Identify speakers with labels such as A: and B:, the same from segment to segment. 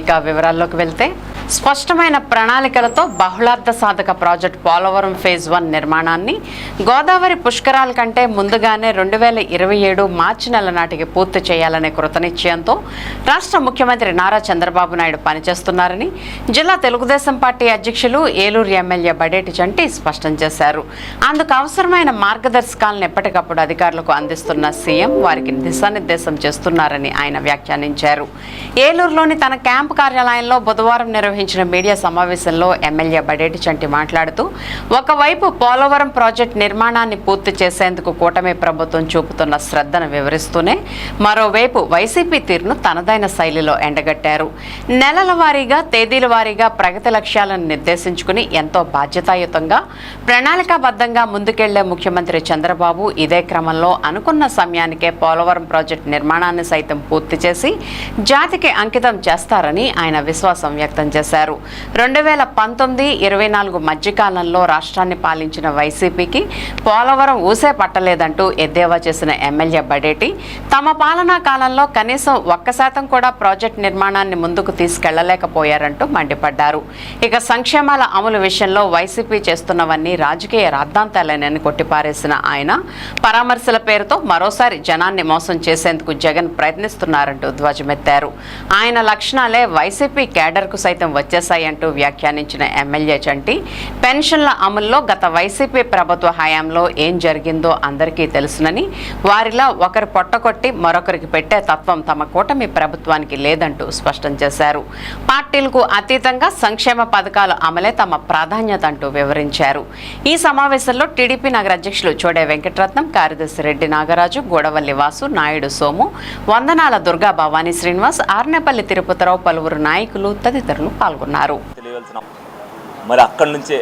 A: ఇక వివరాల్లోకి వెళ్తే స్పష్టమైన ప్రణాళికలతో బహుళార్థ సాధక ప్రాజెక్టు పోలవరం ఫేజ్ 1 నిర్మాణాన్ని గోదావరి పుష్కరాల కంటే ముందుగానే 2027 మార్చి నెల నాటికి పూర్తి చేయాలనే కృతనిశ్చయంతో రాష్ట్ర ముఖ్యమంత్రి నారా చంద్రబాబు నాయుడు పనిచేస్తున్నారని జిల్లా తెలుగుదేశం పార్టీ అధ్యక్షులు ఏలూరు ఎమ్మెల్యే బడేటి చంటి స్పష్టం చేశారు. అందుకు అవసరమైన మార్గదర్శకాలను ఎప్పటికప్పుడు అధికారులకు అందిస్తున్న సీఎం వారికి దిశానిర్దేశం చేస్తున్నారని ఆయన వ్యాఖ్యానించారు. ఏలూరులోని తన క్యాంపు కార్యాలయంలో బుధవారం నిర్వహించిన మీడియా సమావేశంలో ఎమ్మెల్యే బడేటి చంటి మాట్లాడుతూ ఒకవైపు పోలవరం ప్రాజెక్టు నిర్మాణాన్ని పూర్తి చేసేందుకు కూటమి ప్రభుత్వం చూపుతున్న శ్రద్ధను వివరిస్తూనే మరోవైపు వైసీపీ తీరును తనదైన శైలిలో ఎండగట్టారు. నెలల వారీగా తేదీల వారీగా ప్రగతి లక్ష్యాలను నిర్దేశించుకుని ఎంతో బాధ్యతాయుతంగా ప్రణాళికాబద్ధంగా ముందుకెళ్లే ముఖ్యమంత్రి చంద్రబాబు ఇదే క్రమంలో అనుకున్న సమయానికే పోలవరం ప్రాజెక్టు నిర్మాణాన్ని సైతం పూర్తి చేసి జాతికి అంకితం చేస్తారని ఆయన విశ్వాసం వ్యక్తం చేశారు. 2019-24 మధ్యకాలంలో రాష్ట్రాన్ని పాలించిన వైసీపీకి పోలవరం ఊసే పట్టలేదంటూ ఎద్దేవా చేసిన ఎమ్మెల్యే బడేటి తమ పాలనా కాలంలో కనీసం 1% కూడా ప్రాజెక్టు నిర్మాణాన్ని ముందుకు తీసుకెళ్లలేకపోయారంటూ మండిపడ్డారు. ఇక సంక్షేమాల అమలు విషయంలో వైసీపీ చేస్తున్నవన్నీ రాజకీయ రాద్ధాంతాలేనని కొట్టిపారేసిన ఆయన పరామర్శల పేరుతో మరోసారి జనాన్ని మోసం చేసేందుకు జగన్ ప్రయత్నిస్తున్నారంటూ ధ్వజమెత్తారు. ఆయన లక్షణాలే వైసీపీ కేడర్కు సైతం వచ్చేశాయంటూ వ్యాఖ్యానించిన ఎమ్మెల్యే చంటి పెన్షన్ల అమల్లో గత వైసీపీ ప్రభుత్వ హయాంలో ఏం జరిగిందో అందరికీ తెలుసునని వారిలా ఒకరు పొట్టకొట్టి మరొకరికి పెట్టే తత్వం తమ కూటమి ప్రభుత్వానికి లేదంటూ స్పష్టం చేశారు. పార్టీలకు అతీతంగా సంక్షేమ పథకాల అమలే తమ ప్రాధాన్యత అంటూ వివరించారు. ఈ సమావేశంలో టీడీపీ నగర అధ్యక్షులు చోడే వెంకటరత్నం, కార్యదర్శి రెడ్డి నాగరాజు, గోడవల్లి వాసు, నాయుడు సోము, వందనాల దుర్గా భవానీ శ్రీనివాస్, ఆర్నేపల్లి తిరుపతిరావు, పలువురు నాయకులు తదితరులు పాల్గొన్నారు.
B: మరి అక్కడి నుంచే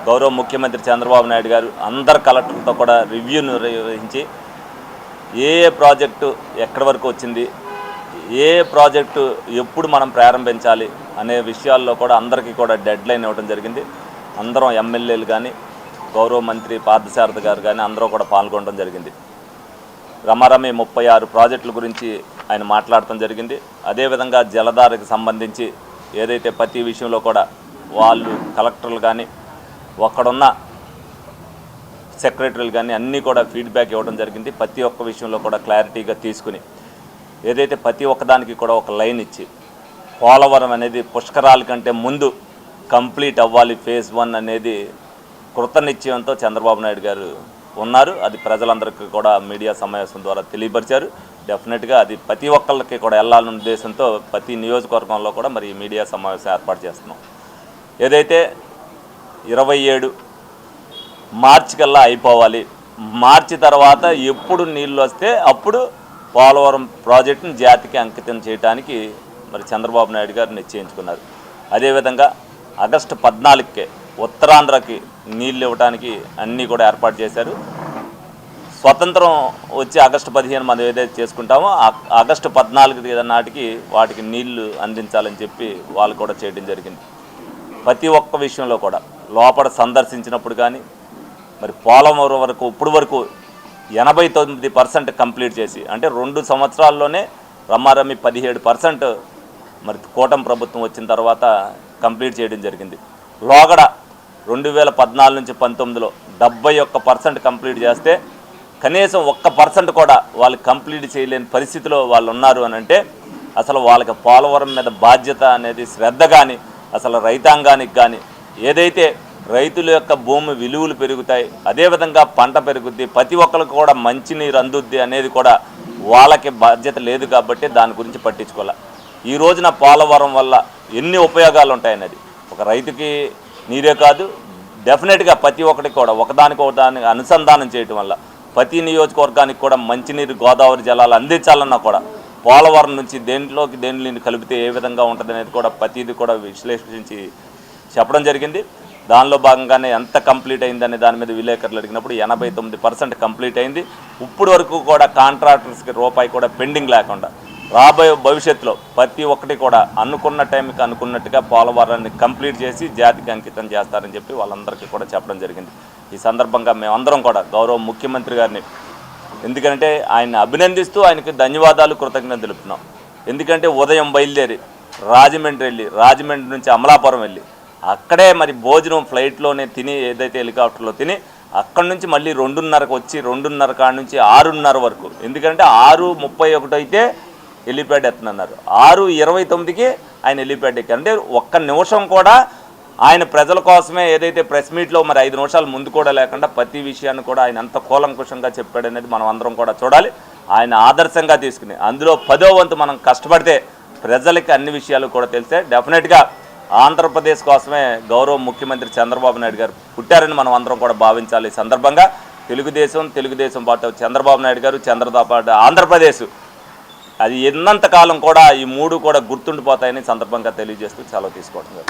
B: గౌరవ ముఖ్యమంత్రి చంద్రబాబు నాయుడు గారు అందరు కలెక్టర్లతో కూడా రివ్యూ నిర్వహించి ఏ ప్రాజెక్టు ఎక్కడి వరకు వచ్చింది, ఏ ప్రాజెక్టు ఎప్పుడు మనం ప్రారంభించాలి అనే విషయాల్లో కూడా అందరికీ కూడా డెడ్ లైన్ ఇవ్వడం జరిగింది. అందరం ఎమ్మెల్యేలు కానీ గౌరవ మంత్రి పార్థసారథి గారు కానీ అందరూ కూడా పాల్గొనడం జరిగింది. రమారమి 36 ప్రాజెక్టుల గురించి ఆయన మాట్లాడటం జరిగింది. అదేవిధంగా జలధారకు సంబంధించి ఏదైతే ప్రతి విషయంలో కూడా వాళ్ళు కలెక్టర్లు కానీ అక్కడున్న సెక్రటరీలు కానీ అన్నీ కూడా ఫీడ్బ్యాక్ ఇవ్వడం జరిగింది. ప్రతి ఒక్క విషయంలో కూడా క్లారిటీగా తీసుకుని ఏదైతే ప్రతి ఒక్కదానికి కూడా ఒక లైన్ ఇచ్చి పోలవరం అనేది పుష్కరాల కంటే ముందు కంప్లీట్ అవ్వాలి ఫేజ్ 1 అనేది కృతనిశ్చయంతో చంద్రబాబు నాయుడు గారు ఉన్నారు. అది ప్రజలందరికీ కూడా మీడియా సమావేశం ద్వారా తెలియపరిచారు. డెఫినెట్గా అది ప్రతి ఒక్కళ్ళకి కూడా వెళ్ళాలన్న ఉద్దేశంతో ప్రతి నియోజకవర్గంలో కూడా మరి మీడియా సమావేశం ఏర్పాటు చేస్తున్నాం. ఏదైతే 27 మార్చి కల్లా అయిపోవాలి, మార్చి తర్వాత ఎప్పుడు నీళ్ళు వస్తే అప్పుడు పోలవరం ప్రాజెక్టును జాతికి అంకితం చేయడానికి మరి చంద్రబాబు నాయుడు గారు నిశ్చయించుకున్నారు. అదేవిధంగా ఆగస్టు 14కే ఉత్తరాంధ్రకి నీళ్ళు ఇవ్వడానికి అన్నీ కూడా ఏర్పాటు చేశారు. స్వతంత్రం వచ్చి ఆగస్టు 15 మనం ఏదైతే చేసుకుంటామో ఆగస్టు 14 నాటికి వాటికి నీళ్లు అందించాలని చెప్పి వాళ్ళు కూడా చేయడం జరిగింది. ప్రతి ఒక్క విషయంలో కూడా లోపల సందర్శించినప్పుడు కానీ మరి పోలవరం వరకు ఇప్పుడు వరకు 89% కంప్లీట్ చేసి, అంటే 2 సంవత్సరాల్లోనే రమారమి 17% మరి కూటమి ప్రభుత్వం వచ్చిన తర్వాత కంప్లీట్ చేయడం జరిగింది. లోగడ 2014 నుంచి 19లో 71% కంప్లీట్ చేస్తే కనీసం 1% కూడా వాళ్ళు కంప్లీట్ చేయలేని పరిస్థితిలో వాళ్ళు ఉన్నారు అని అంటే అసలు వాళ్ళకి పోలవరం మీద బాధ్యత అనేది శ్రద్ధ కానీ అసలు రైతాంగానికి కానీ ఏదైతే రైతుల యొక్క భూమి విలువలు పెరుగుతాయి, అదేవిధంగా పంట పెరుగుద్ది, ప్రతి ఒక్కరికి కూడా మంచినీరు అందుద్ది అనేది కూడా వాళ్ళకి బాధ్యత లేదు కాబట్టి దాని గురించి పట్టించుకోవాలి. ఈ రోజున పోలవరం వల్ల ఎన్ని ఉపయోగాలు ఉంటాయనేది ఒక రైతుకి నీరే కాదు, డెఫినెట్గా ప్రతి ఒక్కరికి కూడా ఒకదానికి అనుసంధానం చేయటం వల్ల ప్రతి నియోజకవర్గానికి కూడా మంచినీరు గోదావరి జలాలు అందించాలన్నా కూడా పోలవరం నుంచి దేంట్లోకి కలిపితే ఏ విధంగా ఉంటుంది అనేది కూడా ప్రతిదీ కూడా విశ్లేషించి చెప్పడం జరిగింది. దానిలో భాగంగానే ఎంత కంప్లీట్ అయిందనే దాని మీద విలేకరులు అడిగినప్పుడు 89% కంప్లీట్ అయింది. ఇప్పుడు వరకు కూడా కాంట్రాక్టర్స్కి రూపాయి కూడా పెండింగ్ లేకుండా రాబోయే భవిష్యత్తులో ప్రతి ఒక్కటి కూడా అనుకున్న టైంకి అనుకున్నట్టుగా పోలవరాన్ని కంప్లీట్ చేసి జాతికి అంకితం చేస్తారని చెప్పి వాళ్ళందరికీ కూడా చెప్పడం జరిగింది. ఈ సందర్భంగా మేమందరం కూడా గౌరవ ముఖ్యమంత్రి గారిని ఎందుకంటే ఆయన అభినందిస్తూ ఆయనకి ధన్యవాదాలు కృతజ్ఞతలు తెలుపుతున్నాం. ఎందుకంటే ఉదయం బయలుదేరి రాజమండ్రి వెళ్ళి, రాజమండ్రి నుంచి అమలాపురం వెళ్ళి అక్కడే మరి భోజనం ఫ్లైట్లోనే తిని, ఏదైతే హెలికాప్టర్లో తిని అక్కడి నుంచి మళ్ళీ 2:30కు వచ్చి 2:30 కాడ నుంచి 6:30 వరకు, ఎందుకంటే 6:31 అయితే హెలిప్యాడ్ ఎత్తనన్నారు, 6:29కి ఆయన హెలిప్యాడ్ ఎక్కారు. అంటే ఒక్క నిమిషం కూడా ఆయన ప్రజల కోసమే ఏదైతే ప్రెస్ మీట్లో మరి 5 నిమిషాలు ముందు కూడా లేకుండా ప్రతి విషయాన్ని కూడా ఆయన ఎంత కూలంకుషంగా చెప్పాడనేది మనం అందరం కూడా చూడాలి. ఆయన ఆదర్శంగా తీసుకుని అందులో 10వ వంతు మనం కష్టపడితే ప్రజలకి అన్ని విషయాలు కూడా తెలిస్తే డెఫినెట్గా ఆంధ్రప్రదేశ్ కోసమే గౌరవ ముఖ్యమంత్రి చంద్రబాబు నాయుడు గారు పుట్టారని మనం అందరం కూడా భావించాలి. ఈ సందర్భంగా తెలుగుదేశం పార్టీ చంద్రబాబు నాయుడు గారు, చంద్రబాబు పార్టీ ఆంధ్రప్రదేశ్, అది ఎన్నంతకాలం కూడా ఈ 3 కూడా గుర్తుండిపోతాయని సందర్భంగా తెలియజేస్తూ సెలవు తీసుకోవడం.